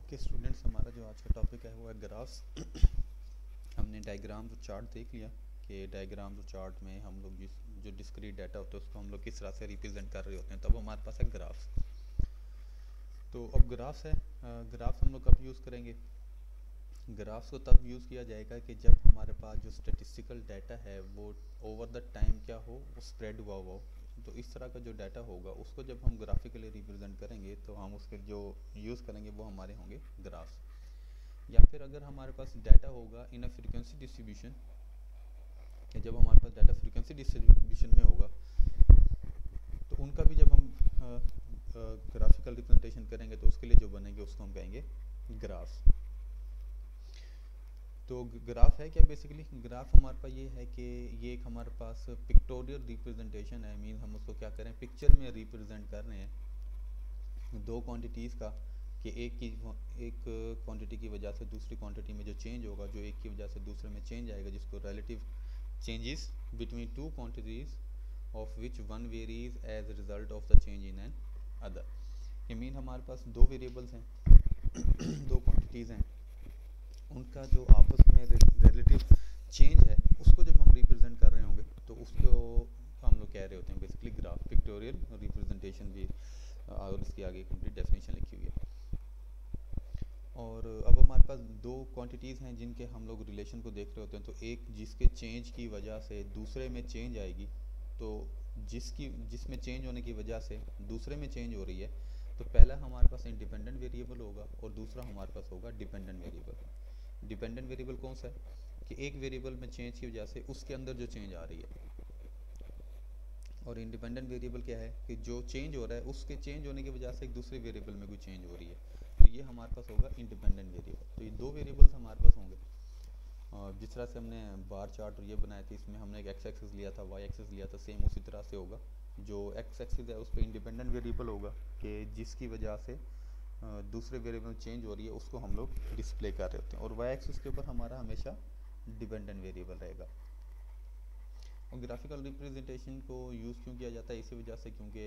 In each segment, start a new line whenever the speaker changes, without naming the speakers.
Okay students, हमारा जो आज का टॉपिक है वो है ग्राफ्स। हमने डायग्राम्स और चार्ट देख लिया कि डायग्राम्स और चार्ट में हम लोग जो डिस्क्रीट डाटा होता है उसको हम लोग किस तरह से रिप्रेजेंट कर रहे होते हैं, तब हमारे पास है ग्राफ्स। तो अब ग्राफ्स है, ग्राफ्स हम लोग कब यूज़ करेंगे? ग्राफ्स को तब यूज़ किया जाएगा कि जब हमारे पास जो स्टेटिस्टिकल डाटा है वो ओवर द टाइम क्या हो, वो स्प्रेड हुआ हो। तो इस तरह का जो डाटा होगा उसको जब हम ग्राफिकली रिप्रेजेंट करेंगे तो हम उसके जो यूज़ करेंगे वो हमारे होंगे ग्राफ्स। या फिर अगर हमारे पास डाटा होगा इन अ फ्रीक्वेंसी डिस्ट्रीब्यूशन, कि जब हमारे पास डाटा फ्रीक्वेंसी डिस्ट्रीब्यूशन में होगा तो उनका भी जब हम ग्राफिकल रिप्रेजेंटेशन करेंगे तो उसके लिए जो बनेंगे उसको हम कहेंगे ग्राफ्स। तो ग्राफ है क्या? बेसिकली ग्राफ हमारे पास ये है कि ये एक हमारे पास पिक्टोरियल रिप्रेजेंटेशन है। मीन हम उसको क्या करें, पिक्चर में रिप्रेजेंट कर रहे हैं दो क्वांटिटीज़ का, कि एक क्वांटिटी की वजह से दूसरी क्वांटिटी में जो चेंज होगा, जो एक की वजह से दूसरे में चेंज आएगा, जिसको relative changes between two quantities of which one varies as result of the change in an other. ये मीन हमारे पास दो वेरिएबल्स हैं दो क्वांटिटीज़ हैं, उनका जो आपस में रिलेटिव चेंज है उसको जब हम रिप्रेजेंट कर रहे होंगे तो उसको हम लोग कह रहे होते हैं बेसिकली ग्राफ, पिक्टोरियल रिप्रेजेंटेशन भी। और इसकी आगे कंप्लीट डेफिनेशन लिखी हुई है। और अब हमारे पास दो क्वांटिटीज़ हैं जिनके हम लोग रिलेशन को देख रहे होते हैं। तो एक जिसके चेंज की वजह से दूसरे में चेंज आएगी, तो जिसमें चेंज होने की वजह से दूसरे में चेंज हो रही है, तो पहला हमारे पास इंडिपेंडेंट वेरिएबल होगा और दूसरा हमारे पास होगा डिपेंडेंट वेरिएबल। डिपेंडेंट वेरिएबल कौन सा है कि एक वेरिएबल में चेंज की वजह से उसके अंदर जो चेंज आ रही है, और इंडिपेंडेंट वेरिएबल क्या है कि जो चेंज हो रहा है उसके चेंज होने की वजह से एक दूसरे वेरिएबल में कोई चेंज हो रही है, तो ये हमारे पास होगा इंडिपेंडेंट वेरिएबल। तो ये दो वेरिएबल्स हमारे पास होंगे। और जिस तरह से हमने बार चार्ट और ये बनाए थे, इसमें हमने एक एक्स एक्सिस लिया था, वाई एक्सिस लिया था, सेम उसी तरह से होगा। जो एक्स एक्सिस है उस पर इंडिपेंडेंट वेरिएबल होगा कि जिसकी वजह से दूसरे वेरिएबल चेंज हो रही है उसको हम लोग डिस्प्ले कर रहे होते हैं, और वाई एक्सिस के ऊपर हमारा हमेशा डिपेंडेंट वेरिएबल रहेगा। और ग्राफिकल रिप्रेजेंटेशन को यूज़ क्यों किया जाता है? इसी वजह से क्योंकि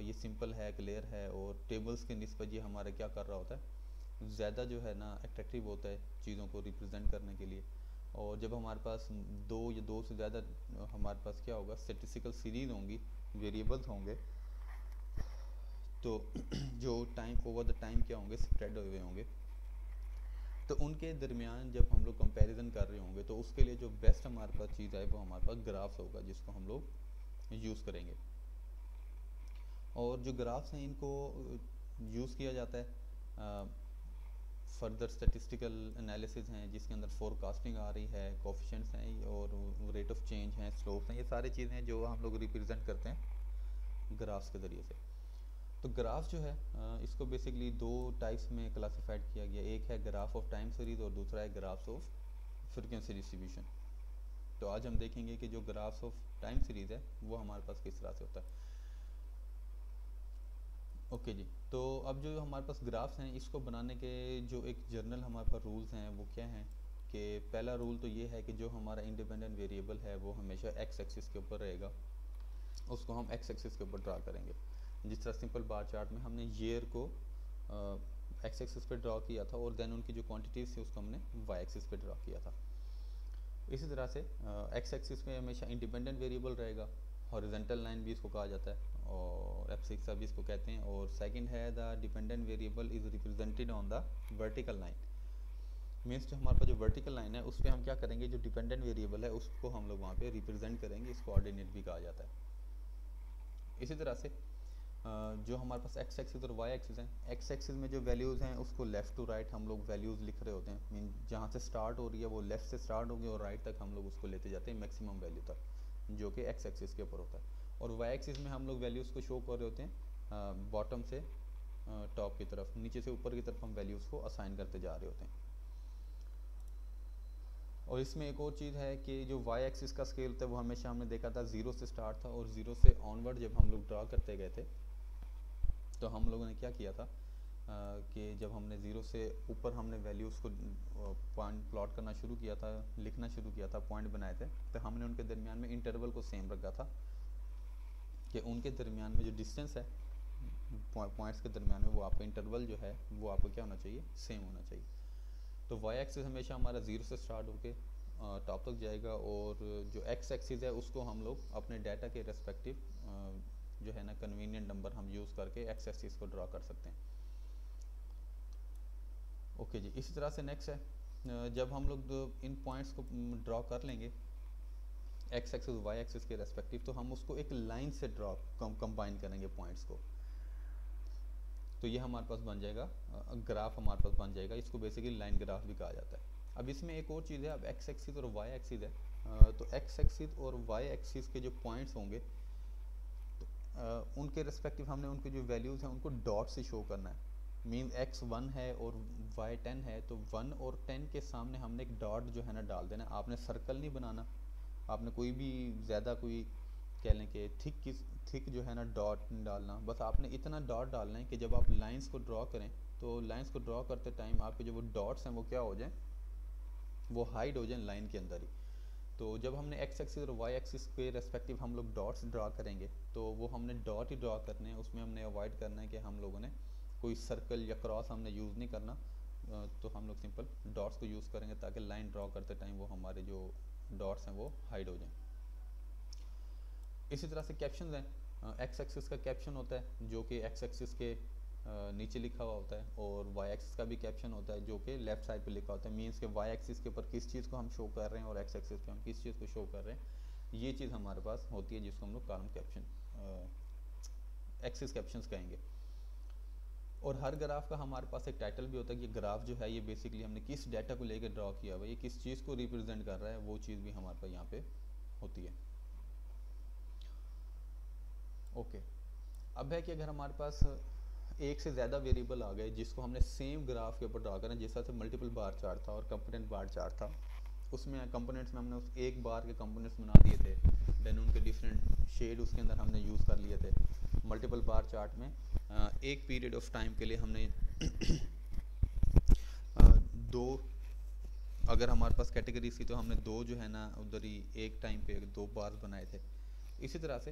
ये सिंपल है, क्लियर है, और टेबल्स के निस्बत ये हमारा क्या कर रहा होता है, ज़्यादा जो है ना अट्रैक्टिव होता है चीज़ों को रिप्रेजेंट करने के लिए। और जब हमारे पास दो या दो से ज़्यादा हमारे पास क्या होगा, स्टैटिस्टिकल सीरीज होंगी, वेरिएबल्स होंगे, तो जो टाइम ओवर द टाइम क्या होंगे, स्प्रेड हुए होंगे, तो उनके दरमियान जब हम लोग कंपैरिजन कर रहे होंगे तो उसके लिए जो बेस्ट हमारे पास चीज़ है वो हमारे पास ग्राफ्स होगा, जिसको हम लोग यूज़ करेंगे। और जो ग्राफ्स हैं इनको यूज़ किया जाता है फर्दर स्टैटिस्टिकल एनालिसिस हैं, जिसके अंदर फोरकास्टिंग आ रही है, कोफिशिएंट्स हैं और रेट ऑफ चेंज हैं, स्लोप्स हैं, ये सारी चीज़ें हैं जो हम लोग रिप्रेजेंट करते हैं ग्राफ्स के ज़रिए से। तो ग्राफ जो है इसको बेसिकली दो टाइप्स में क्लासिफाइड किया गया, एक है ग्राफ ऑफ टाइम सीरीज और दूसरा है ग्राफ्स ऑफ फ्रीक्वेंसी डिस्ट्रीब्यूशन। तो आज हम देखेंगे कि जो ग्राफ्स ऑफ टाइम सीरीज है वो हमारे पास किस तरह से होता है। ओके जी, तो अब जो हमारे पास ग्राफ्स हैं इसको बनाने के जो एक जर्नल हमारे पास रूल्स हैं वो क्या हैं कि पहला रूल तो ये है कि जो हमारा इंडिपेंडेंट वेरिएबल है वो हमेशा एक्स एक्सिस के ऊपर रहेगा, उसको हम एक्स एक्सिस के ऊपर ड्रा करेंगे। जिस तरह सिंपल बार चार्ट में हमने ईयर को एक्स एक्सिस पे ड्रा किया था और देन उनकी जो क्वांटिटीज़ थी उसको हमने वाई एक्सिस पे ड्रा किया था। इसी तरह से एक्स एक्सिस में हमेशा इंडिपेंडेंट वेरिएबल रहेगा, हॉरिजॉन्टल लाइन भी इसको कहा जाता है और एब्सिक्स भी इसको कहते हैं। और सेकंड है the dependent variable is represented on the vertical line. Means जो हमारे पास जो वर्टिकल लाइन है उस पर हम क्या करेंगे, जो डिपेंडेंट वेरिएबल है उसको हम लोग वहाँ पे रिप्रेजेंट करेंगे, इसको ऑर्डिनेट भी कहा जाता है। इसी तरह से जो हमारे पास एक्स एक्सिस और वाई एक्सिस हैं, एक्स एक्सिस में जो वैल्यूज़ हैं उसको लेफ़्ट टू राइट हम लोग वैल्यूज़ लिख रहे होते हैं। मीन जहाँ से स्टार्ट हो रही है वो लेफ़्ट से स्टार्ट होगी और राइट तक हम लोग उसको लेते जाते हैं मैक्सिमम वैल्यू तक, जो कि एक्स एक्सिस के ऊपर होता है। और वाई एक्सिस में हम लोग वैल्यूज़ को शो कर रहे होते हैं बॉटम से टॉप की तरफ, नीचे से ऊपर की तरफ हम वैल्यूज़ को असाइन करते जा रहे होते हैं। और इसमें एक और चीज़ है कि जो वाई एक्सिस का स्केल होता है वो हमेशा हमने देखा था ज़ीरो से स्टार्ट था, और ज़ीरो से ऑनवर्ड जब हम लोग ड्रा करते गए थे तो हम लोगों ने क्या किया था कि जब हमने ज़ीरो से ऊपर हमने वैल्यूज़ को पॉइंट प्लॉट करना शुरू किया था, लिखना शुरू किया था, पॉइंट बनाए थे, तो हमने उनके दरमियान में इंटरवल को सेम रखा था कि उनके दरमियान में जो डिस्टेंस है पॉइंट्स के दरमियान में वो आपका इंटरवल जो है वो आपको क्या होना चाहिए, सेम होना चाहिए। तो वाई एक्सिस हमेशा हमारा 0 से स्टार्ट होके टॉप तक जाएगा, और जो एक्स एक्सिस है उसको हम लोग अपने डाटा के रेस्पेक्टिव जो है ना कन्वीनियंट नंबर हम यूज़ करके एक्स एक्सिस को ड्रा कर सकते हैं। ओके जी, इसी तरह से नेक्स्ट है जब हम लोग इन पॉइंट्स को ड्रॉ कर लेंगे एक्स एक्सिस वाई एक्सिस के रेस्पेक्टिव, तो हम उसको एक लाइन से ड्रॉ कंबाइन करेंगे पॉइंट्स को, तो ये हमारे पास बन जाएगा ग्राफ हमारे पास बन जाएगा। इसको बेसिकली लाइन ग्राफ भी कहा जाता है। अब इसमें एक और चीज़ है, अब एक्स एक्सिस और वाई एक्सिस है, तो एक्स एक्सिस और वाई एक्सिस के जो पॉइंट्स होंगे तो उनके रेस्पेक्टिव हमने उनके जो वैल्यूज़ हैं उनको डॉट से शो करना है। मीन्स एक्स 1 है और वाई 10 है, तो 1 और 10 के सामने हमने एक डॉट जो है ना डाल देना। आपने सर्कल नहीं बनाना, आपने कोई भी ज़्यादा कोई कह लें कि थिक जो है ना डॉट डालना, बस आपने इतना डॉट डालना है कि जब आप लाइंस को ड्रॉ करें तो लाइंस को ड्रॉ करते टाइम आपके जो वो डॉट्स हैं वो क्या हो जाएं, वो हाइड हो जाएं लाइन के अंदर ही। तो जब हमने एक्स एक्सिस और वाई एक्सिस के रेस्पेक्टिव हम लोग डॉट्स ड्रा करेंगे तो वो हमने डॉट ही ड्रा करने हैं, उसमें हमने अवॉइड करना है कि हम लोगों ने कोई सर्कल या क्रॉस हमने यूज़ नहीं करना। तो हम लोग सिंपल डॉट्स को यूज़ करेंगे ताकि लाइन ड्रॉ करते टाइम वो हमारे जो डॉट्स हैं वो हाइड हो जाएं। इसी तरह से कैप्शन हैं, एक्स एक्सिस का कैप्शन होता है जो कि एक्स एक्सिस के नीचे लिखा हुआ होता है, और वाई एक्सिस का भी कैप्शन होता है जो कि लेफ्ट साइड पे लिखा होता है। मीन्स के वाई एक्सिस के ऊपर किस चीज़ को हम शो कर रहे हैं और एक्स एक्सिस पे हम किस चीज़ को शो कर रहे हैं, ये चीज़ हमारे पास होती है जिसको हम लोग कॉलम कैप्शन एक्सिस कैप्शंस कहेंगे। और हर ग्राफ का हमारे पास एक टाइटल भी होता है कि ग्राफ जो है ये बेसिकली हमने किस डाटा को लेकर ड्रॉ किया हुआ है, ये किस चीज़ को रिप्रेजेंट कर रहा है, वो चीज़ भी हमारे पास यहाँ पे होती है। ओके, अब है कि अगर हमारे पास एक से ज़्यादा वेरिएबल आ गए जिसको हमने सेम ग्राफ के ऊपर ड्रा करना, जैसा से मल्टीपल बार चार्ट था और कंपोनेंट बार चार्ट था, उसमें कंपोनेंट्स में हमने उस एक बार के कंपोनेंट्स बना दिए थे, देन उनके डिफरेंट शेड उसके अंदर हमने यूज़ कर लिए थे। मल्टीपल बार चार्ट में एक पीरियड ऑफ टाइम के लिए हमने दो, अगर हमारे पास कैटेगरीज थी तो हमने दो जो है ना उधर ही एक टाइम पे दो बार बनाए थे। इसी तरह से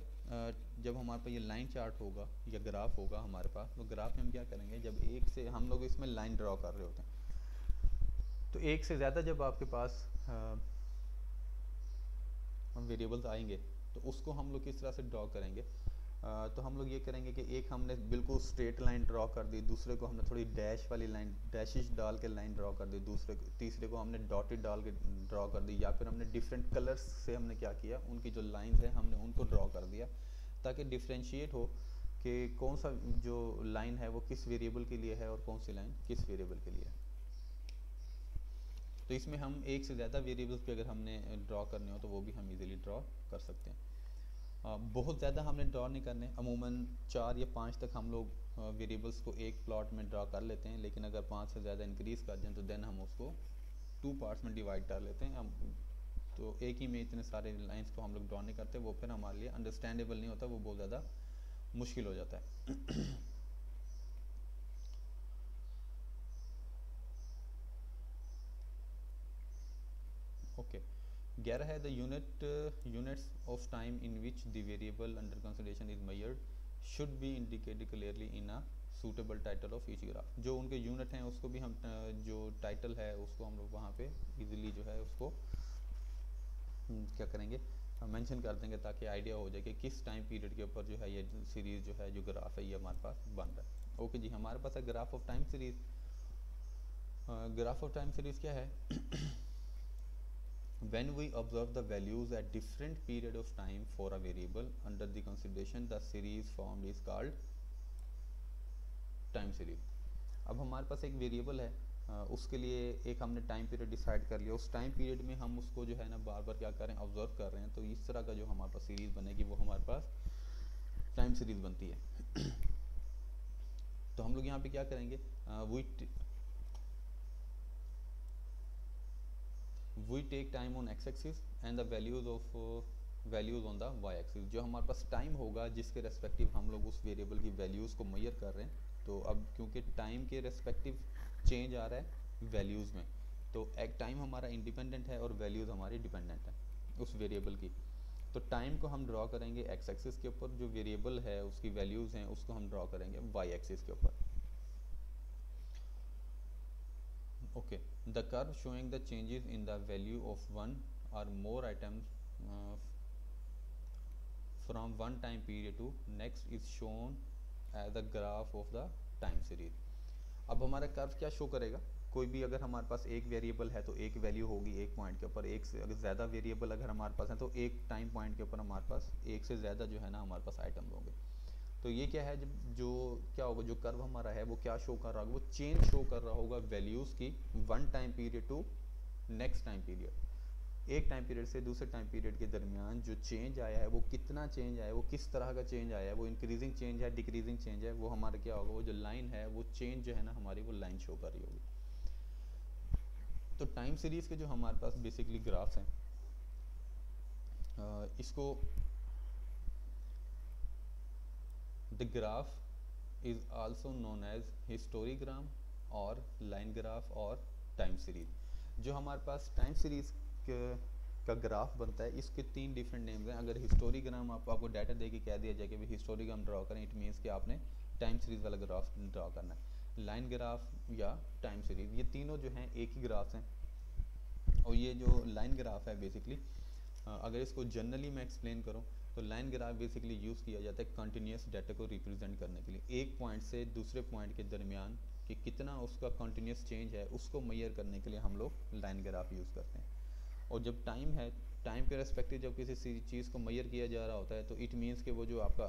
जब हमारे पास ये लाइन चार्ट होगा या ग्राफ होगा हमारे पास, तो ग्राफ में हम क्या करेंगे, जब एक से हम लोग इसमें लाइन ड्रॉ कर रहे होते हैं, तो एक से ज़्यादा जब आपके पास वेरिएबल्स आएंगे तो उसको हम लोग किस तरह से ड्रॉ करेंगे। तो हम लोग ये करेंगे कि एक हमने बिल्कुल स्ट्रेट लाइन ड्रॉ कर दी, दूसरे को हमने थोड़ी डैश वाली लाइन डैशिश डाल के लाइन ड्रॉ कर दी, तीसरे को हमने डॉटेड डाल के ड्रॉ कर दी, या फिर हमने डिफरेंट कलर्स से हमने क्या किया, उनकी जो लाइंस हैं हमने उनको ड्रॉ कर दिया ताकि डिफ्रेंशिएट हो कि कौन सा जो लाइन है वो किस वेरिएबल के लिए है और कौन सी लाइन किस वेरिएबल के लिए है। तो इसमें हम एक से ज़्यादा वेरिएबल्स पे अगर हमने ड्रॉ करने हो तो वो भी हम इजीली ड्रॉ कर सकते हैं। बहुत ज़्यादा हमने ड्रॉ नहीं करने, अमूमन 4 या 5 तक हम लोग वेरिएबल्स को एक प्लॉट में ड्रॉ कर लेते हैं, लेकिन अगर 5 से ज़्यादा इंक्रीज़ कर दें तो देन हम उसको 2 पार्ट्स में डिवाइड कर लेते हैं। हम तो एक ही में इतने सारे लाइंस को हम लोग ड्रॉ नहीं करते, वो फिर हमारे लिए अंडरस्टैंडेबल नहीं होता, वो बहुत ज़्यादा मुश्किल हो जाता है। ओके, 11 है the units of time in which the variable under consideration is measured should be indicated clearly in a suitable title of each graph. जो उनके यूनिट हैं उसको भी हम जो टाइटल है उसको हम लोग वहाँ पे इजीली जो है उसको क्या करेंगे, मेंशन कर देंगे ताकि आइडिया हो जाए कि किस टाइम पीरियड के ऊपर जो है ये सीरीज़ जो है जो ग्राफ है ये हमारे पास बन रहा है। ओके जी, हमारे पास है graph of time series. Graph of time series क्या है? When we observe the values at different period of time for a variable under the consideration, the series formed is called time series. अब हमारे पास एक variable है, उसके लिए एक हमने टाइम पीरियड डिसाइड कर लिया, उस टाइम पीरियड में हम उसको जो है ना बार बार क्या कर रहे हैं, ऑब्जर्व कर रहे हैं, तो इस तरह का जो हमारे पास सीरीज़ बनेगी वो हमारे पास टाइम सीरीज़ बनती है। तो हम लोग यहाँ पे क्या करेंगे, we take time on x axis and the values on the y axis। जो हमारे पास टाइम होगा जिसके रेस्पेक्टिव हम लोग उस वेरिएबल की वैल्यूज़ को मेजर कर रहे हैं, तो अब क्योंकि टाइम के रेस्पेक्टिव चेंज आ रहा है वैल्यूज़ में, तो एक टाइम हमारा इंडिपेंडेंट है और वैल्यूज़ हमारी डिपेंडेंट है उस वेरिएबल की। तो टाइम को हम ड्रॉ करेंगे एक्स एक्सिस के ऊपर, जो वेरिएबल है उसकी वैल्यूज़ हैं उसको हम ड्रॉ करेंगे वाई एक्सिस के ऊपर। Okay, the curve showing the changes in the value of one or more items from one time period to next is shown as the graph of the time series. अब हमारा curve क्या show करेगा, कोई भी अगर हमारे पास एक variable है तो एक वैल्यू होगी एक पॉइंट के ऊपर, एक से अगर ज़्यादा वेरिएबल अगर हमारे पास है तो एक टाइम पॉइंट के ऊपर हमारे पास एक से ज़्यादा जो है ना हमारे पास आइटम होंगे। तो ये क्या है, जब जो क्या होगा, जो कर्व हमारा है वो क्या शो कर रहा होगा, वो चेंज शो कर रहा होगा वैल्यूज़ की one time period to next time period. एक टाइम पीरियड से दूसरे टाइम पीरियड के दरमियान जो चेंज आया है वो कितना चेंज आया है, वो किस तरह का चेंज आया है, वो इंक्रीजिंग चेंज है डिक्रीजिंग चेंज है, वो हमारा क्या होगा, वो जो लाइन है वो चेंज जो है ना हमारी वो लाइन शो कर रही होगी। तो टाइम सीरीज़ के जो हमारे पास बेसिकली ग्राफ्स हैं, इसको the graph is also known as historigram or line graph or time series. जो हमारे पास टाइम सीरीज़ का ग्राफ बनता है इसके तीन डिफरेंट नेम्स हैं। अगर हिस्टोरीग्राम आपको डाटा दे के कह दिया जाए कि भाई हिस्टोरीग्राम ड्रॉ करें, इट मीन्स कि आपने टाइम सीरीज़ वाला ग्राफ ड्रॉ करना है। लाइन ग्राफ या टाइम सीरीज़, ये तीनों जो हैं एक ही ग्राफ्स हैं। और ये जो लाइन ग्राफ है बेसिकली, अगर इसको जनरली मैं एक्सप्लेन करूँ तो लाइन ग्राफ बेसिकली यूज़ किया जाता है कंटिन्यूस डाटा को रिप्रेजेंट करने के लिए। एक पॉइंट से दूसरे पॉइंट के दरमियान कि कितना उसका कंटिन्यूस चेंज है उसको मेजर करने के लिए हम लोग लाइन ग्राफ यूज़ करते हैं। और जब टाइम है, टाइम के रेस्पेक्टिव जब किसी चीज़ को मेजर किया जा रहा होता है तो इट मीन्स कि वो जो आपका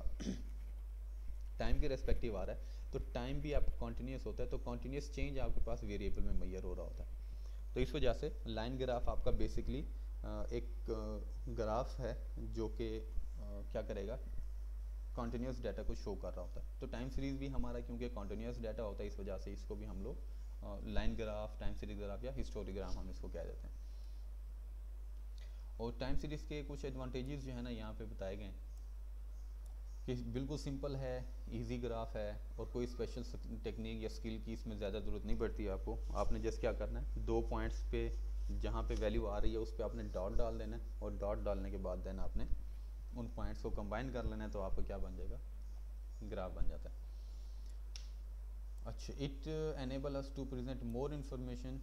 टाइम के रेस्पेक्टिव आ रहा है तो टाइम भी आपका कॉन्टीन्यूस होता है, तो कॉन्टीन्यूस चेंज आपके पास वेरिएबल में मेजर हो रहा होता है। तो इस वजह से लाइन ग्राफ आपका बेसिकली एक ग्राफ है जो कि क्या करेगा, कॉन्टीन्यूस डाटा को शो कर रहा होता है। तो टाइम सीरीज़ भी हमारा क्योंकि कॉन्टीन्यूस डाटा होता है इस वजह से इसको भी हम लोग line graph, time series graph या हिस्टोरीग्राम हम इसको कह देते हैं। और टाइम सीरीज़ के कुछ एडवांटेजेस जो है ना यहाँ पे बताए गए हैं कि बिल्कुल सिंपल है, इजी ग्राफ है और कोई स्पेशल टेक्निक या स्किल की इसमें ज़्यादा ज़रूरत नहीं पड़ती है आपको। आपने जस्ट क्या करना है, दो पॉइंट्स पे जहाँ पे वैल्यू आ रही है उस पर आपने डॉट डाल देना है और डॉट डालने के बाद देन आपने उन पॉइंट्स को कंबाइन कर लेना है तो आपका क्या बन जाएगा, ग्राफ बन जाता है। अच्छा, it enable us to present more information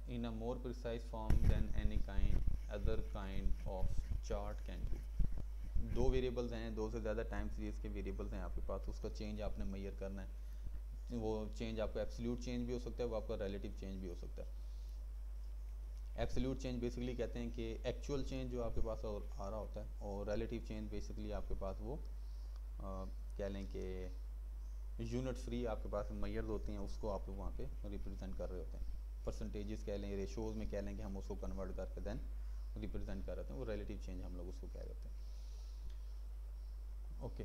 in a more precise form than any other kind of chart can do। दो वेरिएबल्स हैं, दो से ज़्यादा टाइम सीरीज़ के वेरिएबल्स हैं आपके पास, उसका चेंज आपने मेजर करना है। वो चेंज आपका एब्सोल्यूट चेंज भी हो सकता है, वो आपका रिलेटिव चेंज भी हो सकता है। एब्सोल्यूट चेंज बेसिकली कहते हैं कि एक्चुअल चेंज जो आपके पास आ रहा होता है, और रिलेटिव चेंज बेसिकली आपके पास वो कह लें कि यूनिट फ्री आपके पास मेजर्स होती हैं, उसको आप लोग वहाँ पे रिप्रेजेंट कर रहे होते हैं। परसेंटेजेस कह लें, रेशोज़ में कह लें कि हम उसको कन्वर्ट करके देन रिप्रेजेंट कर रहे हैं, वो रिलेटिव चेंज हम लोग उसको कह देते हैं। ओके,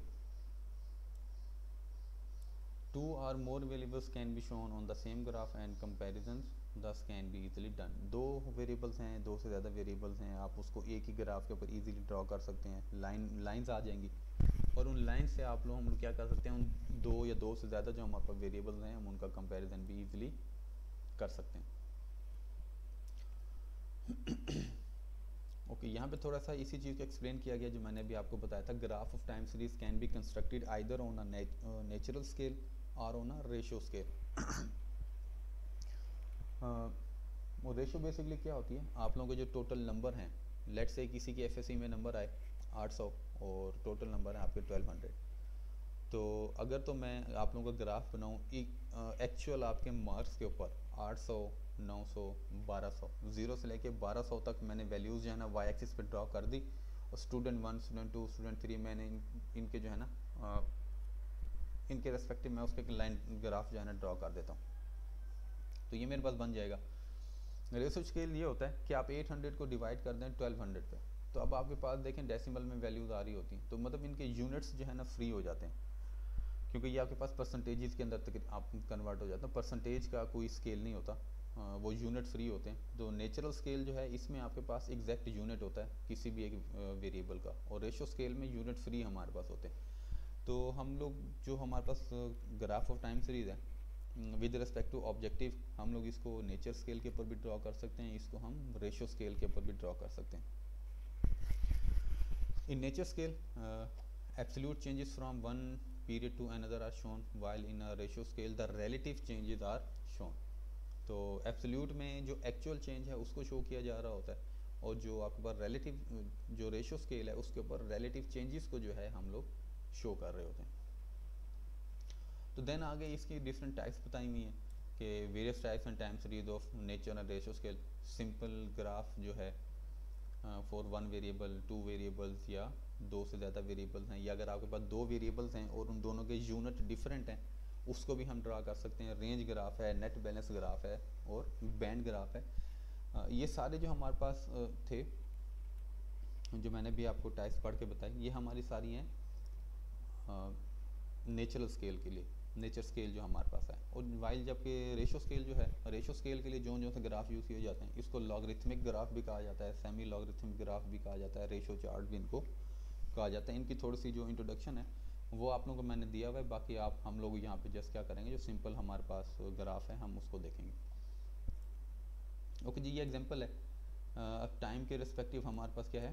टू और मोर variables can be shown on the same graph and comparisons दस कैन बी इजीली डन। दो वेरिएबल्स हैं, दो से ज़्यादा वेरिएबल्स हैं, आप उसको एक ही ग्राफ के ऊपर इजीली ड्रॉ कर सकते हैं। लाइंस आ जाएंगी और उन लाइन से हम लोग क्या कर सकते हैं, उन दो या दो से ज़्यादा जो हमारे पास वेरिएबल्स हैं हम उनका कंपैरिजन भी इजीली कर सकते हैं। ओके, यहाँ पे थोड़ा सा इसी चीज़ को एक्सप्लेन किया गया जो मैंने अभी आपको बताया था। Graph of time series can be constructed either on a natural scale और ऑन अ रेशियो स्केल। वो रेशियो बेसिकली क्या होती है, आप लोगों के जो टोटल नंबर हैं, लेट से किसी की एफएससी में नंबर आए 800 और टोटल नंबर है आपके 1200, तो अगर तो मैं आप लोगों का ग्राफ बनाऊँ एक्चुअल आपके मार्क्स के ऊपर 800, 900, 1200, 0 से लेके 1200 तक मैंने वैल्यूज़ जो है ना वाई एक्सिस पे ड्रॉ कर दी, और स्टूडेंट 1, स्टूडेंट 2, स्टूडेंट 3 मैंने इनके जो है ना इनके रेस्पेक्टिव मैं उसके लाइन ग्राफ जो है ना ड्रॉ कर देता हूँ। तो ये मेरे पास बन जाएगा। रेशियो स्केल ये होता है कि आप 800 को डिवाइड कर दें 1200 पे, तो अब आपके पास देखें डेसिमल में वैल्यूज़ आ रही होती हैं, तो मतलब इनके यूनिट्स जो है ना फ्री हो जाते हैं, क्योंकि ये आपके पास परसेंटेजेस के अंदर तक आप कन्वर्ट हो जाता है। परसेंटेज का कोई स्केल नहीं होता, वो यूनिट फ्री होते हैं। तो नेचुरल स्केल जो है इसमें आपके पास एग्जैक्ट यूनिट होता है किसी भी एक वेरिएबल का, और रेशियो स्केल में यूनिट फ्री हमारे पास होते हैं। तो हम लोग जो हमारे पास ग्राफ ऑफ टाइम सीरीज़ है विद रिस्पेक्ट टू ऑब्जेक्टिव, हम लोग इसको नेचर स्केल के ऊपर भी ड्रॉ कर सकते हैं, इसको हम रेशियो स्केल के ऊपर भी ड्रॉ कर सकते हैं। In nature scale, absolute changes from one period to another are shown, while in a ratio scale the relative changes are shown. तो एब्सोल्यूट में जो एक्चुअल चेंज है उसको शो किया जा रहा होता है, और जो आपके पास रिलेटिव जो रेशियो स्केल है उसके ऊपर रिलेटिव चेंजेस को जो है हम लोग शो कर रहे होते हैं। तो देन आगे इसकी डिफरेंट टाइप्स बताई हुई हैं कि various types and time series of nature and ratio scale. Simple graph जो है for one variable, two variables या दो से ज़्यादा वेरिएबल्स हैं, या अगर आपके पास दो वेरिएबल्स हैं और उन दोनों के यूनिट डिफरेंट हैं उसको भी हम ड्रा कर सकते हैं। रेंज ग्राफ है, नेट बैलेंस ग्राफ है और बैंड ग्राफ है। ये सारे जो हमारे पास थे, जो मैंने भी आपको टाइप्स पढ़ के बताई, ये हमारी सारी हैं नेचुरल स्केल के लिए, नेचर स्केल जो हमारे पास है। और वाइल जबकि रेशो स्केल जो है, रेशो स्केल के लिए जो से ग्राफ यूज़ किए जाते हैं, इसको लॉगरिथमिक ग्राफ भी कहा जाता है, सेमी लॉगरिथमिक ग्राफ भी कहा जाता है, रेशो चार्ट भी इनको कहा जाता है। इनकी थोड़ी सी जो इंट्रोडक्शन है वो आप लोगों को मैंने दिया हुआ है, बाकी आप हम लोग यहाँ पे जस्ट क्या करेंगे, जो सिंपल हमारे पास ग्राफ है हम उसको देखेंगे। ओके जी, ये एग्जांपल है। अब टाइम के रिस्पेक्टिव हमारे पास क्या है,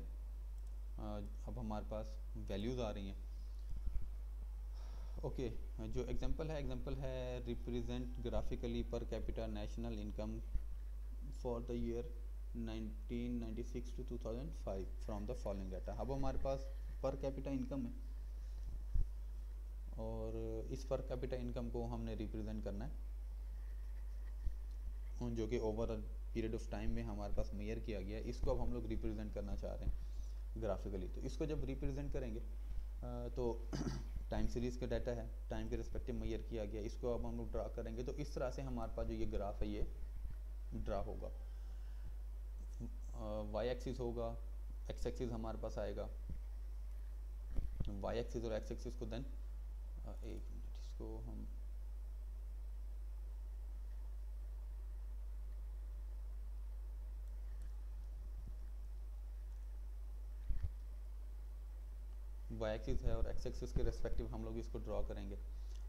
अब हमारे पास वैल्यूज़ आ रही हैं। ओके जो एग्जांपल है represent graphically per capita national income for the year 1996 to 2005 from the following data. अब हमारे पास पर कैपिटा इनकम है और इस पर कैपिटा इनकम को हमने रिप्रेजेंट करना है, जो कि over a period of time में हमारे पास मेजर किया गया है। इसको अब हम लोग रिप्रेजेंट करना चाह रहे हैं ग्राफिकली। तो इसको जब रिप्रेजेंट करेंगे तो टाइम सीरीज़ का डाटा है, टाइम के रिस्पेक्टिव मेजर किया गया, इसको अब हम लोग ड्रा करेंगे। तो इस तरह से हमारे पास जो ये ग्राफ है ये ड्रा होगा। वाई एक्सिस होगा, एक्स एक्सिस हमारे पास आएगा, वाई एक्सिस और एक्स एक्सिस को देन एक मिनट इसको हम वाई एक्सिस है और एक्स एक्सिस के रेस्पेक्टिव हम लोग इसको ड्रॉ करेंगे।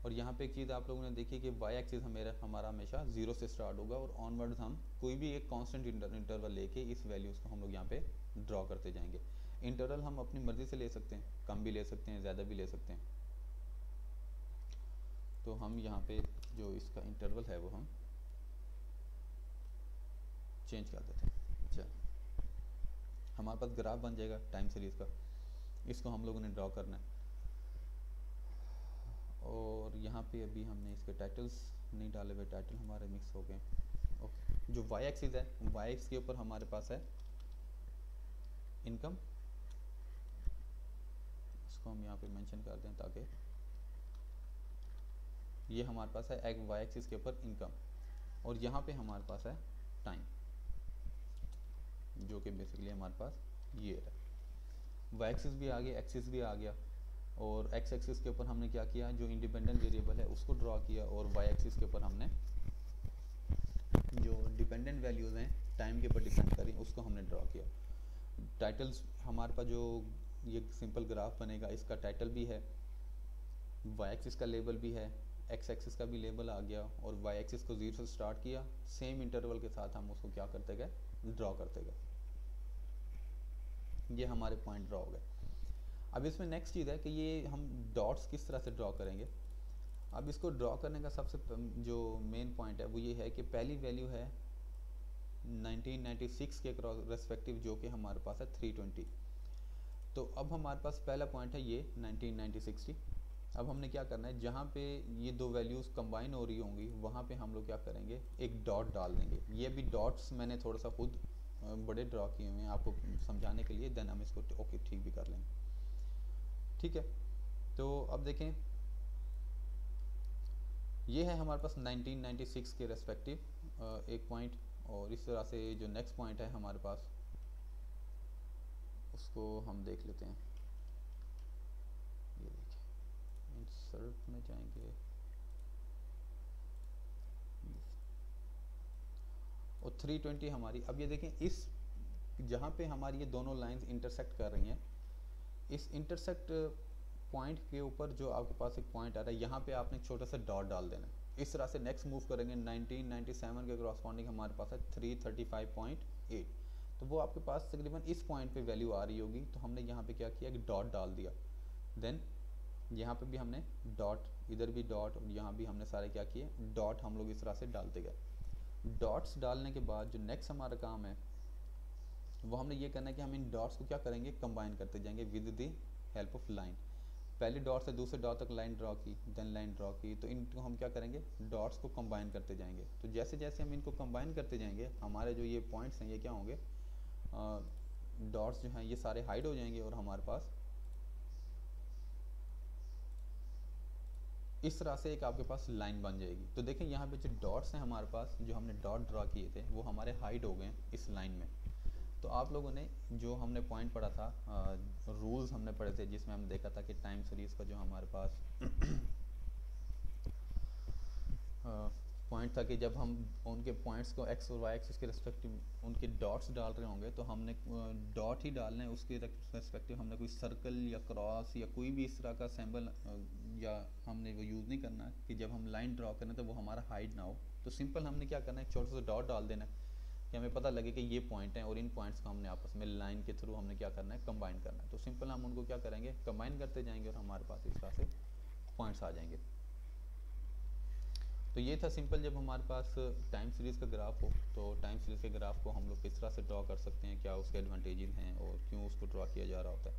और यहाँ पे एक चीज़ आप लोगों ने देखी कि वाई एक्सिस हमारा हमेशा जीरो से स्टार्ट होगा और ऑनवर्ड्स हम कोई भी एक कांस्टेंट इंटरवल लेके इस वैल्यूज़ को हम लोग यहाँ पे ड्रॉ करते जाएंगे। इंटरवल हम अपनी मर्ज़ी से ले सकते हैं, कम भी ले सकते हैं, ज़्यादा भी ले सकते हैं। तो हम यहाँ पे जो इसका इंटरवल है वो हम चेंज कर देते हैं। चल हमारे पास ग्राफ बन जाएगा टाइम सीरीज़ का, इसको हम लोगों ने ड्रॉ करना है। और यहाँ पे अभी हमने इसके टाइटल्स नहीं डाले हुए, टाइटल हमारे मिक्स हो गए। ओके, जो वाई एक्सिस है, वाई एक्सिस के ऊपर हमारे पास है इनकम, इसको हम यहाँ पे मेंशन कर दें ताकि ये हमारे पास है एक वाई एक्सिस के ऊपर इनकम, और यहाँ पे हमारे पास है टाइम, जो कि बेसिकली हमारे पास ये है। वाई एक्सिस भी आ गया, एक्सिस भी आ गया, और एक्स एक्सिस के ऊपर हमने क्या किया, जो इंडिपेंडेंट वेरिएबल है उसको ड्रॉ किया, और वाई एक्सिस के ऊपर हमने जो डिपेंडेंट वैल्यूज़ हैं टाइम के ऊपर डिपेंड करें उसको हमने ड्रॉ किया। टाइटल्स हमारे पास जो ये सिंपल ग्राफ बनेगा, इसका टाइटल भी है, वाई एक्सिस का लेबल भी है, एक्स एक्सिस का भी लेबल आ गया, और वाई एक्सिस को 0 से स्टार्ट किया, सेम इंटरवल के साथ हम उसको क्या करते गए, ड्रॉ करते गए। ये हमारे पॉइंट ड्रॉ हो गए। अब इसमें नेक्स्ट चीज़ है कि ये हम डॉट्स किस तरह से ड्रॉ करेंगे। अब इसको ड्रॉ करने का सबसे जो मेन पॉइंट है वो ये है कि पहली वैल्यू है 1996 के रेस्पेक्टिव, जो कि हमारे पास है 320। तो अब हमारे पास पहला पॉइंट है ये 1960। अब हमने क्या करना है, जहाँ पे ये दो वैल्यूज़ कंबाइन हो रही होंगी वहाँ पे हम लोग क्या करेंगे, एक डॉट डाल देंगे। ये भी डॉट्स मैंने थोड़ा सा खुद बड़े ड्रॉ किए हुए हैं आपको समझाने के लिए, देन हम इसको ओके ठीक भी कर लेंगे। ठीक है, तो अब देखें ये है हमारे पास 1996 के रेस्पेक्टिव एक पॉइंट, और इस तरह से जो नेक्स्ट पॉइंट है हमारे पास उसको हम देख लेते हैं। ये देखिए, इंसर्ट में जाएंगे और 320 हमारी। अब ये देखें इस जहाँ पे हमारी ये दोनों लाइंस इंटरसेक्ट कर रही हैं, इस इंटरसेक्ट पॉइंट के ऊपर जो आपके पास एक पॉइंट आ रहा है, यहाँ पे आपने एक छोटा सा डॉट डाल देना है। इस तरह से नेक्स्ट मूव करेंगे, 1997 के कॉरस्पॉन्डिंग हमारे पास है 335.8। तो वो आपके पास तकरीबन इस पॉइंट पे वैल्यू आ रही होगी, तो हमने यहाँ पे क्या किया कि डॉट डाल दिया। देन यहाँ पे भी हमने डॉट, इधर भी डॉट, और यहाँ भी हमने सारे क्या किए, डॉट हम लोग इस तरह से डालते गए। डॉट्स डालने के बाद जो नेक्स्ट हमारा काम है वो हमने ये करना है कि हम इन डॉट्स को क्या करेंगे, कंबाइन करते जाएंगे with the help of line. पहले डॉट से दूसरे डॉट तक लाइन ड्रॉ की, देन लाइन ड्रॉ की, तो इनको हम क्या करेंगे, डॉट्स को कंबाइन करते जाएंगे। तो जैसे जैसे हम इनको कंबाइन करते जाएंगे हमारे जो ये पॉइंट्स हैं ये क्या होंगे, डॉट्स जो हैं ये सारे हाइड हो जाएंगे और हमारे पास इस तरह से एक आपके पास लाइन बन जाएगी। तो देखें यहाँ पे जो डॉट्स हैं हमारे पास, जो हमने डॉट ड्रॉ किए थे वो हमारे हाइड हो गए इस लाइन में। तो आप लोगों ने जो हमने पॉइंट पढ़ा था, रूल्स हमने पढ़े थे जिसमें हम देखा था कि टाइम सीरीज़ का जो हमारे पास पॉइंट था कि जब हम उनके पॉइंट्स को एक्स और वाई एक्सिस के रेस्पेक्टिव उनके डॉट्स डाल रहे होंगे तो हमने डॉट ही डालना है, उसके रेस्पेक्टिव हमने कोई सर्कल या क्रॉस या कोई भी इस तरह का सिंबल या हमने वो यूज़ नहीं करना कि जब हम लाइन ड्रॉ करें तो वो हमारा हाइड ना हो। तो सिंपल हमने क्या करना है, छोटा सा डॉट डाल देना है कि हमें पता लगे कि ये पॉइंट है और इन पॉइंट्स को हमने आपस में लाइन के थ्रू हमने क्या करना है, कंबाइन करना है। तो सिंपल हम उनको क्या करेंगे, कंबाइन करते जाएंगे और हमारे पास इस तरह से पॉइंट्स आ जाएंगे। तो ये था सिंपल, जब हमारे पास टाइम सीरीज़ का ग्राफ हो तो टाइम सीरीज़ के ग्राफ को हम लोग किस तरह से ड्रॉ कर सकते हैं, क्या उसके एडवांटेजेस हैं और क्यों उसको ड्रॉ किया जा रहा होता है।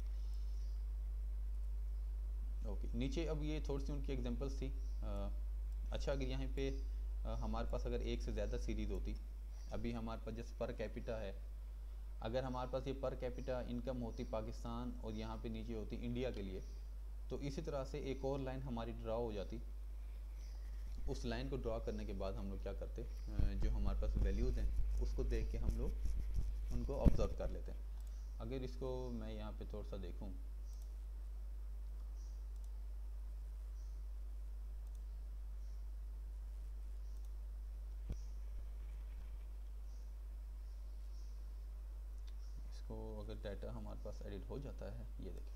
ओके, नीचे अब ये थोड़ी सी उनकी एग्जांपल्स थी। अच्छा, अगर यहाँ पे हमारे पास अगर एक से ज़्यादा सीरीज़ होती, अभी हमारे पास जैसे पर कैपिटा है, अगर हमारे पास ये पर कैपिटा इनकम होती पाकिस्तान और यहाँ पे नीचे होती इंडिया के लिए, तो इसी तरह से एक और लाइन हमारी ड्रॉ हो जाती। उस लाइन को ड्रॉ करने के बाद हम लोग क्या करते, जो हमारे पास वैल्यूज़ हैं उसको देख के हम लोग उनको ऑब्ज़र्व कर लेते हैं। अगर इसको मैं यहाँ पे थोड़ा सा देखूँ, इसको अगर डाटा हमारे पास एडिट हो जाता है, ये देखें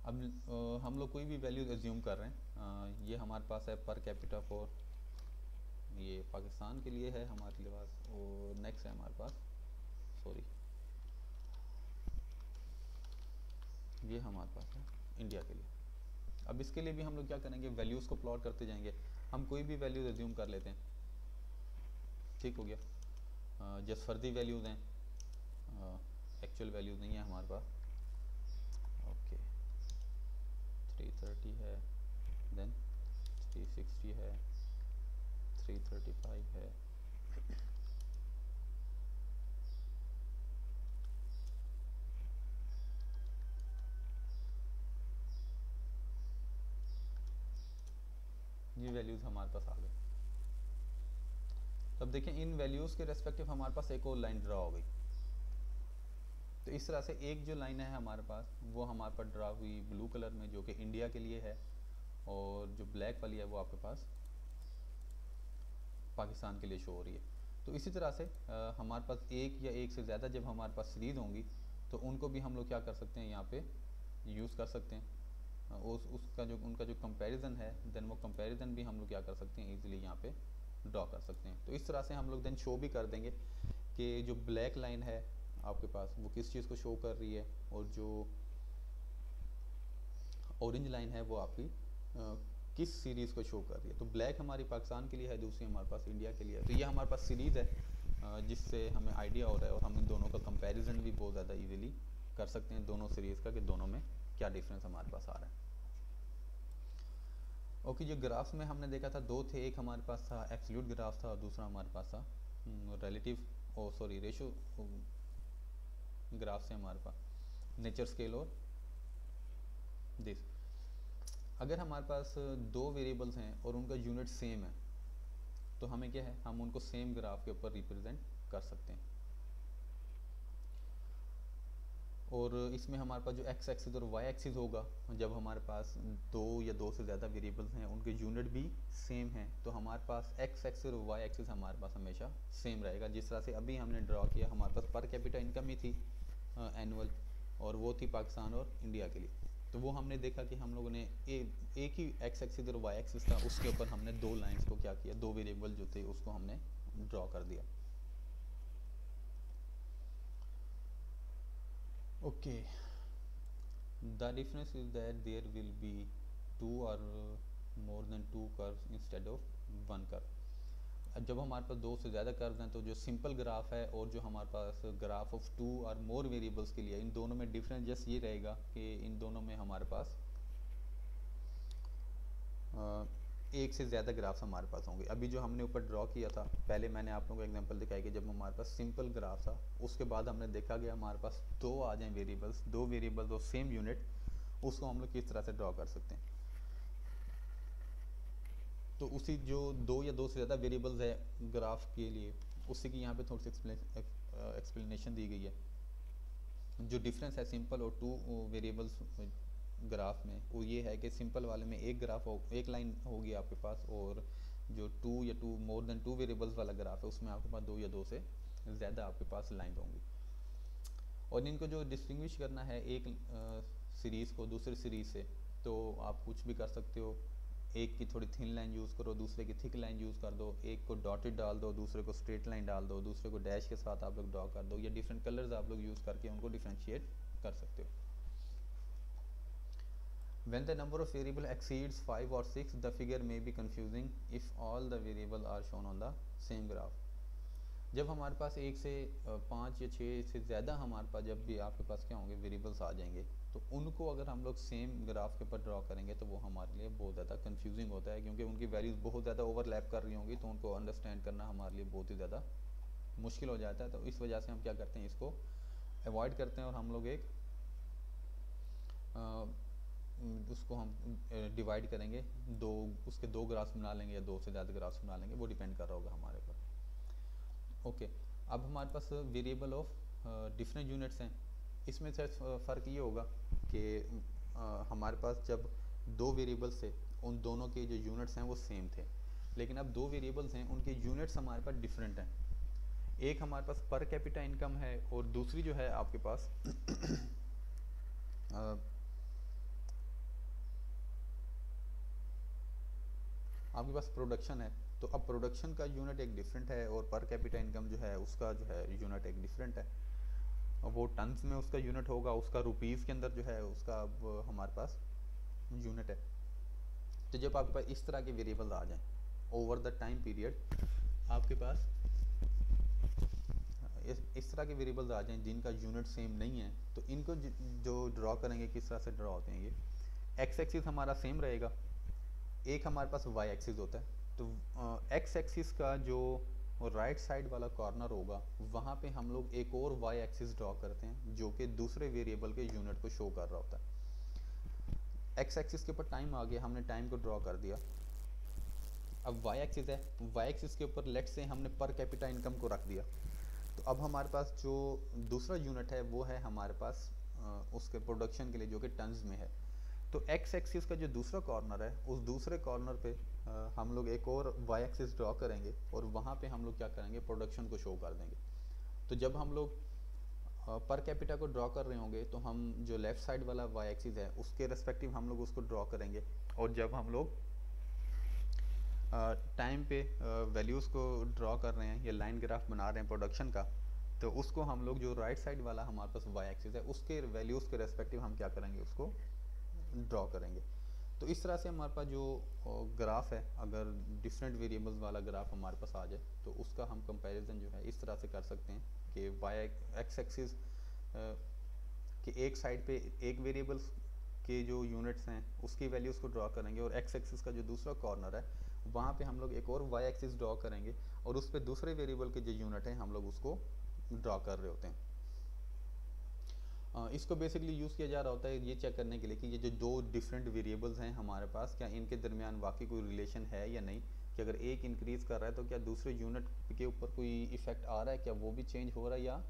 अब हम लोग कोई भी वैल्यू एज्यूम कर रहे हैं। ये हमारे पास है पर कैपिटा फॉर, ये पाकिस्तान के लिए है हमारे पास, और नेक्स्ट है हमारे पास, सॉरी ये हमारे पास है इंडिया के लिए। अब इसके लिए भी हम लोग क्या करेंगे, वैल्यूज़ को प्लॉट करते जाएंगे। हम कोई भी वैल्यूज एज्यूम कर लेते हैं, ठीक हो गया। जस्ट फर्जी वैल्यूज़ हैं, एक्चुअल वैल्यूज़ नहीं है हमारे पास। ओके, 330 है, देन 360 है, 335 है, ये वैल्यूज़ हमारे पास आ गए। तब देखें इन वैल्यूज़ के रेस्पेक्टिव हमारे पास एक और लाइन ड्रा हो गई। तो इस तरह से एक जो लाइन है हमारे पास वो हमारे पास ड्रा हुई ब्लू कलर में, जो कि इंडिया के लिए है, और जो ब्लैक वाली है वो आपके पास पाकिस्तान के लिए शो हो रही है। तो इसी तरह से हमारे पास एक या एक से ज़्यादा जब हमारे पास सीरीज़ होंगी तो उनको भी हम लोग क्या कर सकते हैं, यहाँ पे यूज़ कर सकते हैं। उसका जो उनका जो कंपैरिजन है, देन वो कंपैरिजन भी हम लोग क्या कर सकते हैं, इजीली यहाँ पे ड्रॉ कर सकते हैं। तो इस तरह से हम लोग देन शो भी कर देंगे कि जो ब्लैक लाइन है आपके पास वो किस चीज़ को शो कर रही है, और जो ऑरेंज लाइन है वो आपकी किस सीरीज़ को शो कर रही है। तो ब्लैक हमारी पाकिस्तान के लिए है, दूसरी हमारे पास इंडिया के लिए है। तो ये हमारे पास सीरीज़ है जिससे हमें आइडिया हो रहा है, और हम इन दोनों का कंपैरिजन भी बहुत ज़्यादा इजीली कर सकते हैं दोनों सीरीज़ का, कि दोनों में क्या डिफरेंस हमारे पास आ रहा है। ओके, जो ग्राफ्स में हमने देखा था दो थे, एक हमारे पास था एब्सोल्यूट ग्राफ था और दूसरा हमारे पास था रिलेटिव रेशो ग्राफ से हमारे पास नेचर स्केल और दिस। अगर हमारे पास दो वेरिएबल्स हैं और उनका यूनिट सेम है तो हमें क्या है, हम उनको सेम ग्राफ के ऊपर रिप्रेजेंट कर सकते हैं। और इसमें हमारे पास जो एक्स एक्सिस और वाई एक्सिस होगा, जब हमारे पास दो या दो से ज़्यादा वेरिएबल्स हैं उनके यूनिट भी सेम हैं, तो हमारे पास एक्स एक्सिस और वाई एक्सिस हमारे पास हमेशा सेम रहेगा। जिस तरह से अभी हमने ड्रॉ किया, हमारे पास पर कैपिटा इनकम ही थी एनुअल, और वो थी पाकिस्तान और इंडिया के लिए। तो वो हमने देखा कि हम लोगों ने एक ही एक्स एक्सिस और वाई एक्सिस था, उसके ऊपर हमने दो लाइंस को क्या किया, दो वेरिएबल जो थे उसको हमने ड्रॉ कर दिया। Okay, the difference is that there will be two और more than two curves instead of one curve. जब हमारे पास दो से ज़्यादा कर्व्स हैं तो जो सिंपल ग्राफ है और जो हमारे पास ग्राफ ऑफ टू और मोर वेरिएबल्स के लिए, इन दोनों में डिफरेंस जस्ट ये रहेगा कि इन दोनों में हमारे पास एक से ज़्यादा ग्राफ्स हमारे पास होंगे। अभी जो हमने ऊपर ड्रॉ किया था, पहले मैंने आप लोगों को एग्जांपल दिखाया कि जब हमारे पास सिंपल ग्राफ था, उसके बाद हमने देखा कि हमारे पास दो आ जाएं वेरिएबल्स, दो वेरिएबल्स और सेम यूनिट, उसको हम लोग किस तरह से ड्रॉ कर सकते हैं। तो उसी जो दो या दो से ज़्यादा वेरिएबल्स है ग्राफ के लिए, उसी की यहाँ पे थोड़ी सी एक्सप्लेनेशन दी गई है। जो डिफरेंस है सिंपल और टू वेरिएबल्स ग्राफ में, वो ये है कि सिंपल वाले में एक ग्राफ हो, एक लाइन होगी आपके पास, और जो टू या two more than two variables वाला ग्राफ है, उसमें आपके पास दो या दो से ज़्यादा आपके पास लाइन होंगी। और इनको जो डिस्टिंग्विश करना है एक सीरीज़ को दूसरी सीरीज़ से, तो आप कुछ भी कर सकते हो। एक की थोड़ी थिन लाइन यूज़ करो, दूसरे की थिक लाइन यूज़ कर दो, एक को डॉटेड डाल दो, दूसरे को स्ट्रेट लाइन डाल दो, दूसरे को डैश के साथ आप लोग ड्रॉ कर दो, या डिफरेंट कलर्स आप लोग यूज़ करके उनको डिफ्रेंशिएट कर सकते हो। When the number of variable exceeds 5 or 6, the figure may be confusing if all the variable are shown on the same graph. जब हमारे पास एक से 5 या 6 से ज़्यादा हमारे पास जब भी आपके पास क्या होंगे वेरिएबल्स आ जाएंगे, तो उनको अगर हम लोग सेम ग्राफ के ऊपर ड्रॉ करेंगे तो वो हमारे लिए बहुत ज़्यादा कंफ्यूजिंग होता है, क्योंकि उनकी वैल्यूज़ बहुत ज़्यादा ओवरलैप कर रही होंगी, तो उनको अंडरस्टैंड करना हमारे लिए बहुत ही ज़्यादा मुश्किल हो जाता है। तो इस वजह से हम क्या करते हैं, इसको अवॉइड करते हैं और हम लोग एक उसको हम डिवाइड करेंगे, दो उसके दो ग्राफ्स बना लेंगे या दो से ज़्यादा ग्राफ्स बना लेंगे, वो डिपेंड कर रहा होगा हमारे ऊपर। ओके, अब हमारे पास वेरिएबल ऑफ डिफरेंट यूनिट्स हैं। इसमें से फ़र्क ये होगा कि हमारे पास जब दो वेरिएबल्स थे, उन दोनों के जो यूनिट्स हैं वो सेम थे, लेकिन अब दो वेरिएबल्स हैं, उनके यूनिट्स हमारे पास डिफरेंट हैं। एक हमारे पास पर कैपिटा इनकम है और दूसरी जो है आपके पास आपके पास प्रोडक्शन है। तो अब प्रोडक्शन का यूनिट एक डिफरेंट है और पर कैपिटा इनकम जो है उसका जो है यूनिट एक डिफरेंट है। वो टन्स में उसका यूनिट होगा, उसका रुपीज़ के अंदर जो है उसका अब हमारे पास यूनिट है। तो जब आपके पास इस तरह के वेरिएबल आ जाएं ओवर द टाइम पीरियड, आपके पास इस तरह के वेरिएबल्स आ जाएं जिनका यूनिट सेम नहीं है, तो इनको जो ड्रॉ करेंगे किस तरह से ड्रॉ होते हैं, ये एक्स एक्सिस हमारा सेम रहेगा, एक हमारे पास वाई एक्सिस होता है। तो एक्स एक्सिस का जो राइट साइड वाला कॉर्नर होगा, वहाँ पे हम लोग एक और वाई एक्सिस ड्रॉ करते हैं जो कि दूसरे वेरिएबल के यूनिट को शो कर रहा होता है। एक्स एक्सिस के ऊपर टाइम आ गया, हमने टाइम को ड्रॉ कर दिया। अब वाई एक्सिस है, वाई एक्सिस के ऊपर लेट से हमने पर कैपिटा इनकम को रख दिया। तो अब हमारे पास जो दूसरा यूनिट है वो है हमारे पास उसके प्रोडक्शन के लिए, जो कि टन्स में है। तो एक्स एक्सिस का जो दूसरा कॉर्नर है, उस दूसरे कॉर्नर पे हम लोग एक और वाई एक्सिस ड्रॉ करेंगे और वहाँ पे हम लोग क्या करेंगे, प्रोडक्शन को शो कर देंगे। तो जब हम लोग पर कैपिटा को ड्रॉ कर रहे होंगे, तो हम जो लेफ़्ट साइड वाला वाई एक्सिस है उसके रेस्पेक्टिव हम लोग उसको ड्रॉ करेंगे, और जब हम लोग टाइम पे वैल्यूज़ को ड्रॉ कर रहे हैं या लाइन ग्राफ बना रहे हैं प्रोडक्शन का, तो उसको हम लोग जो राइट साइड वाला हमारे पास वाई एक्सिस है उसके वैल्यूज़ के रेस्पेक्टिव हम क्या करेंगे, उसको ड्रॉ करेंगे। तो इस तरह से हमारे पास जो ग्राफ है, अगर डिफरेंट वेरिएबल्स वाला ग्राफ हमारे पास आ जाए, तो उसका हम कंपैरिजन जो है इस तरह से कर सकते हैं कि वाई एक्स एक्सिस कि एक साइड पे एक वेरिएबल्स के जो यूनिट्स हैं उसकी वैल्यूज़ को ड्रॉ करेंगे, और एक्स एक्सिस का जो दूसरा कॉर्नर है वहाँ पे हम लोग एक और वाई एक्सिस ड्रॉ करेंगे, और उस पर दूसरे वेरिएबल के जो यूनिट हैं हम लोग उसको ड्रॉ कर रहे होते हैं। इसको बेसिकली यूज़ किया जा रहा होता है ये चेक करने के लिए कि ये जो दो डिफरेंट वेरिएबल्स हैं हमारे पास, क्या इनके दरमियान वाकई कोई रिलेशन है या नहीं, कि अगर एक इंक्रीज़ कर रहा है तो क्या दूसरे यूनिट के ऊपर कोई इफ़ेक्ट आ रहा है, क्या वो भी चेंज हो रहा है या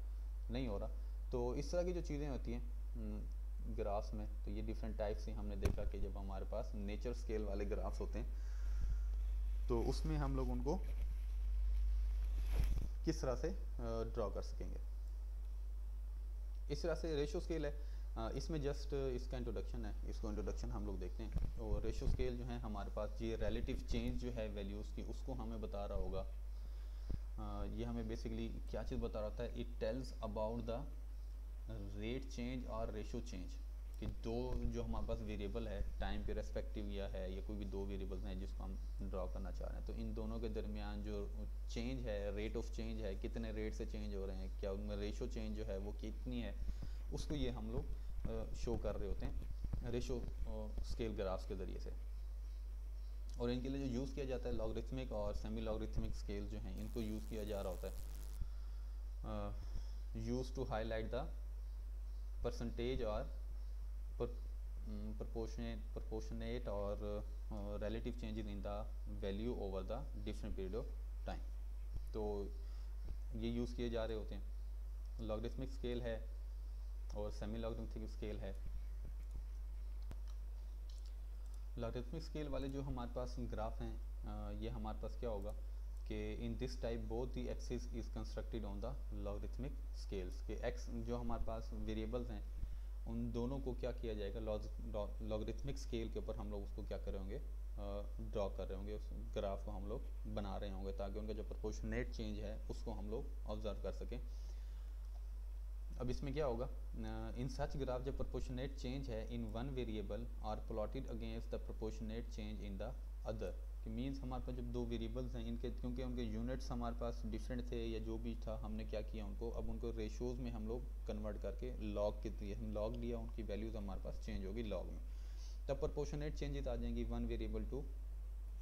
नहीं हो रहा। तो इस तरह की जो चीज़ें होती हैं ग्राफ्स में, तो ये डिफरेंट टाइप से हमने देखा कि जब हमारे पास नेचर स्केल वाले ग्राफ्स होते हैं तो उसमें हम लोग उनको किस तरह से ड्रॉ कर सकेंगे। इस तरह से रेशो स्केल है, इसमें जस्ट इसका इंट्रोडक्शन है, इसको इंट्रोडक्शन हम लोग देखते हैं। और रेशो स्केल जो है हमारे पास ये रिलेटिव चेंज जो है वैल्यूज़ की उसको हमें बता रहा होगा। ये हमें बेसिकली क्या चीज़ बता रहा होता है, it tells about the rate change और रेशो चेंज कि दो जो हमारे पास वेरिएबल है टाइम के रेस्पेक्टिव या कोई भी दो वेरिएबल्स हैं जिसको हम ड्रॉ करना चाह रहे हैं, तो इन दोनों के दरमियान जो चेंज है, रेट ऑफ चेंज है, कितने रेट से चेंज हो रहे हैं, क्या उनमें रेशो चेंज जो है वो कितनी है, उसको ये हम लोग शो कर रहे होते हैं रेशो स्केल ग्राफ्स के ज़रिए से। और इनके लिए जो यूज़ किया जाता है लॉगरिथमिक और सेमी लॉगरिथमिक स्केल जो हैं इनको यूज़ किया जा रहा होता है use to highlight the percentage और proportionate और relative changes in the value over the different period of time। तो ये यूज़ किए जा रहे होते हैं। लॉगरिथमिक स्केल है और सेमी लॉगरिथमिक स्केल है। लॉगरिथमिक स्केल वाले जो हमारे पास ग्राफ हैं ये हमारे पास क्या होगा कि in this type both the axis is constructed on the logarithmic scales के एक्स जो हमारे पास वेरिएबल्स हैं उन दोनों को क्या किया जाएगा लॉगरिथमिक स्केल के ऊपर हम लोग उसको क्या कर रहे होंगे ड्रॉ कर रहे होंगे, उस ग्राफ को हम लोग बना रहे होंगे ताकि उनका जो प्रोपोर्शनेट चेंज है उसको हम लोग ऑब्जर्व कर सकें। अब इसमें क्या होगा, इन सच ग्राफ जब प्रोपोर्शनेट चेंज है in one variable are plotted against the proportionate change in the other, कि मीन्स हमारे पास जब दो वेरिएबल्स हैं इनके क्योंकि उनके यूनिट्स हमारे पास डिफरेंट थे या जो भी था हमने क्या किया उनको अब उनको रेशोज़ में हम लोग कन्वर्ट करके लॉग के दिए, हम लॉग लिया, उनकी वैल्यूज़ हमारे पास चेंज होगी लॉग में, तब प्रोपोर्शनेट चेंजेस आ जाएंगी वन वेरिएबल टू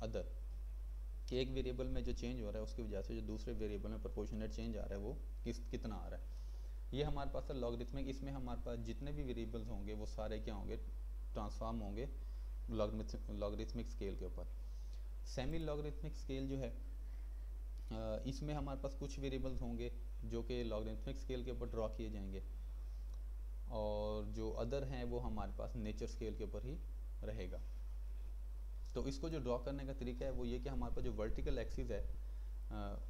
अदर, कि एक वेरिएबल में जो चेंज हो रहा है उसकी वजह से जो दूसरे वेरिएबल में प्रोपोर्शनेट चेंज आ रहा है वो कितना आ रहा है। ये हमारे पास है लॉगरिथमिक, इसमें हमारे पास जितने भी वेरिएबल्स होंगे वो सारे क्या होंगे ट्रांसफॉर्म होंगे लॉगरिथमिक स्केल के ऊपर। सेमी लॉगरिथमिक स्केल जो है इसमें हमारे पास कुछ वेरिएबल्स होंगे जो कि लॉगरिथमिक स्केल के ऊपर ड्रॉ किए जाएंगे और जो अदर हैं वो हमारे पास नेचर स्केल के ऊपर ही रहेगा। तो इसको जो ड्रॉ करने का तरीका है वो ये कि हमारे पास जो वर्टिकल एक्सिस है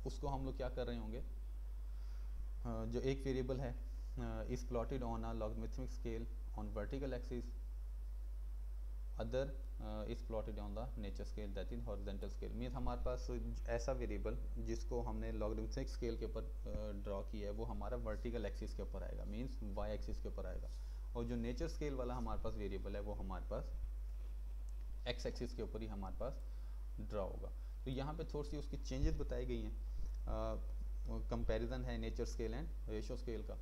उसको हम लोग क्या कर रहे होंगे, जो एक वेरिएबल है is plotted on a logarithmic scale on vertical axis, other is plotted on the nature scale that is horizontal scale. Means हमारे पास ऐसा वेरिएबल जिसको हमने लॉगरिथमिक स्केल के ऊपर ड्रॉ किया है वो हमारा वर्टिकल एक्सिस के ऊपर आएगा, मीन्स वाई एक्सिस के ऊपर आएगा, और जो नेचर स्केल वाला हमारे पास वेरिएबल है वो हमारे पास एक्स एक्सिस के ऊपर ही हमारे पास ड्रॉ होगा। तो यहाँ पे थोड़ी सी उसकी चेंजेस बताई गई हैं, कंपैरिजन है nature scale and ratio scale का।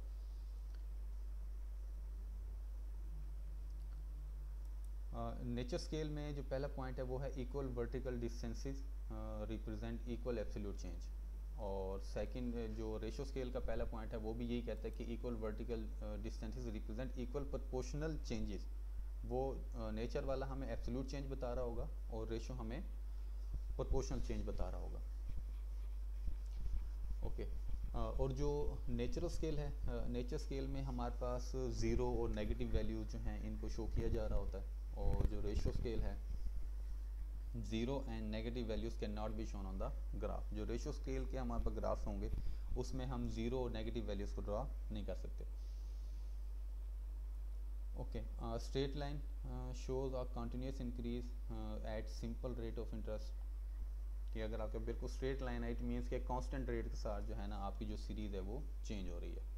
नेचर स्केल में जो पहला पॉइंट है वो है equal vertical distances represent equal absolute change, और सेकंड जो रेशो स्केल का पहला पॉइंट है वो भी यही कहता है कि equal vertical distances represent equal proportional changes. वो नेचर वाला हमें एब्सोल्यूट चेंज बता रहा होगा और रेशो हमें प्रोपोर्शनल चेंज बता रहा होगा। ओके और जो नेचुरल स्केल है, नेचर स्केल में हमारे पास ज़ीरो और नेगेटिव वैल्यूज जो हैं इनको शो किया जा रहा होता है, और जो रेशो स्केल है zero and negative values can not be shown on the graph. जो रेशो स्केल के हमारे पास ग्राफ्स होंगे उसमें हम ज़ीरो और नेगेटिव वैल्यूज़ को ड्रा नहीं कर सकते। Okay straight line shows a continuous increase at simple rate of interest, कि अगर आपके बिल्कुल स्ट्रेट लाइन है इट मीन्स के कांस्टेंट रेट के साथ जो है ना आपकी जो सीरीज़ है वो चेंज हो रही है।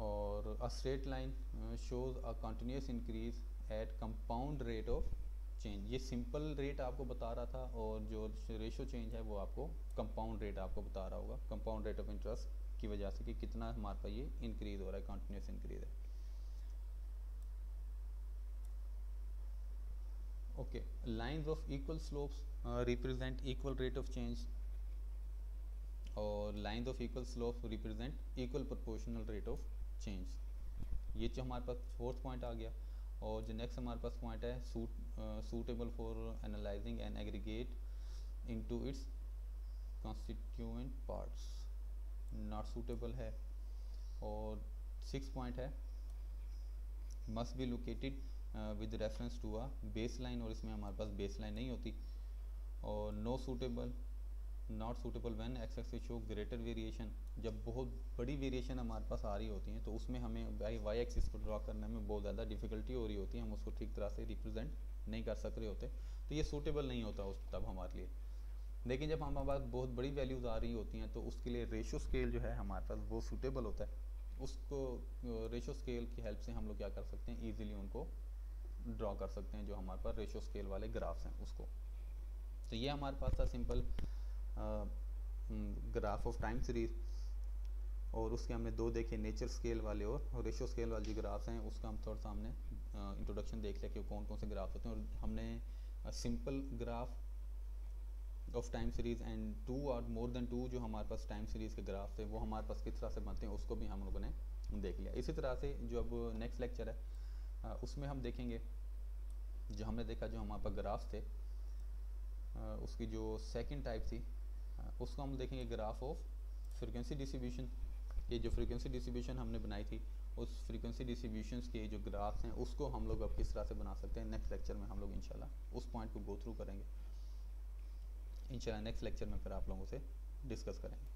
और a straight line shows a continuous increase at compound rate of change, ये सिंपल रेट आपको बता रहा था और जो रेशो चेंज है वो आपको कंपाउंड रेट आपको बता रहा होगा, कंपाउंड रेट ऑफ इंटरेस्ट की वजह से कि कितना हमारे पास ये इंक्रीज हो रहा है, कंटिन्यूस इंक्रीज है। Okay lines of equal slopes represent equal rate of change, और lines of equal slope represent equal proportional rate of change. ये जो हमारे पास फोर्थ पॉइंट आ गया। और जो नेक्स्ट हमारे पास पॉइंट है suitable for analysing and aggregate into its constituent parts, not suitable है। और सिक्स पॉइंट है must be located with reference to a base line, और इसमें हमारे पास बेस लाइन नहीं होती। और no suitable not suitable when X axis show greater variation, जब बहुत बड़ी वेरिएशन हमारे पास आ रही होती है तो उसमें हमें वाई एक्सिस को ड्रॉ करने में बहुत ज़्यादा डिफिकल्टी हो रही होती है, हम उसको ठीक तरह से रिप्रेजेंट नहीं कर सक रहे होते, तो ये सूटेबल नहीं होता उस तब हमारे लिए। लेकिन जब हमारे पास बहुत बड़ी वैल्यूज़ आ रही होती हैं तो उसके लिए रेशो स्केल जो है हमारे पास वो सूटेबल होता है। उसको रेशो स्केल की हेल्प से हम लोग क्या कर सकते हैं, ईजिली उनको ड्रॉ कर सकते हैं, जो हमारे पास रेशो स्केल वाले ग्राफ्स हैं उसको। तो ये हमारे पास था simple graph of time series, और उसके हमने दो देखे, नेचर स्केल वाले और रेशो स्केल वाले जो ग्राफ्स हैं उसका हम थोड़ा सा हमने इंट्रोडक्शन देख लिया कि कौन कौन से ग्राफ होते हैं, और हमने simple graph of time series and two और मोर देन टू जो हमारे पास टाइम सीरीज के ग्राफ थे वो हमारे पास किस तरह से बनते हैं उसको भी हम लोगों ने देख लिया। इसी तरह से जो अब नेक्स्ट लेक्चर है उसमें हम देखेंगे, जो हमने देखा जो हमारे पास ग्राफ्स थे उसकी जो सेकंड टाइप थी उसको हम देखेंगे ग्राफ ऑफ फ्रीक्वेंसी डिस्ट्रीब्यूशन। ये जो फ्रीक्वेंसी डिस्ट्रीब्यूशन हमने बनाई थी उस फ्रीक्वेंसी डिस्ट्रीब्यूशंस के जो ग्राफ्स हैं उसको हम लोग अब किस तरह से बना सकते हैं, नेक्स्ट लेक्चर में हम लोग इंशाल्लाह उस पॉइंट को गो थ्रू करेंगे। इंशाल्लाह नेक्स्ट लेक्चर में फिर आप लोगों से डिस्कस करेंगे।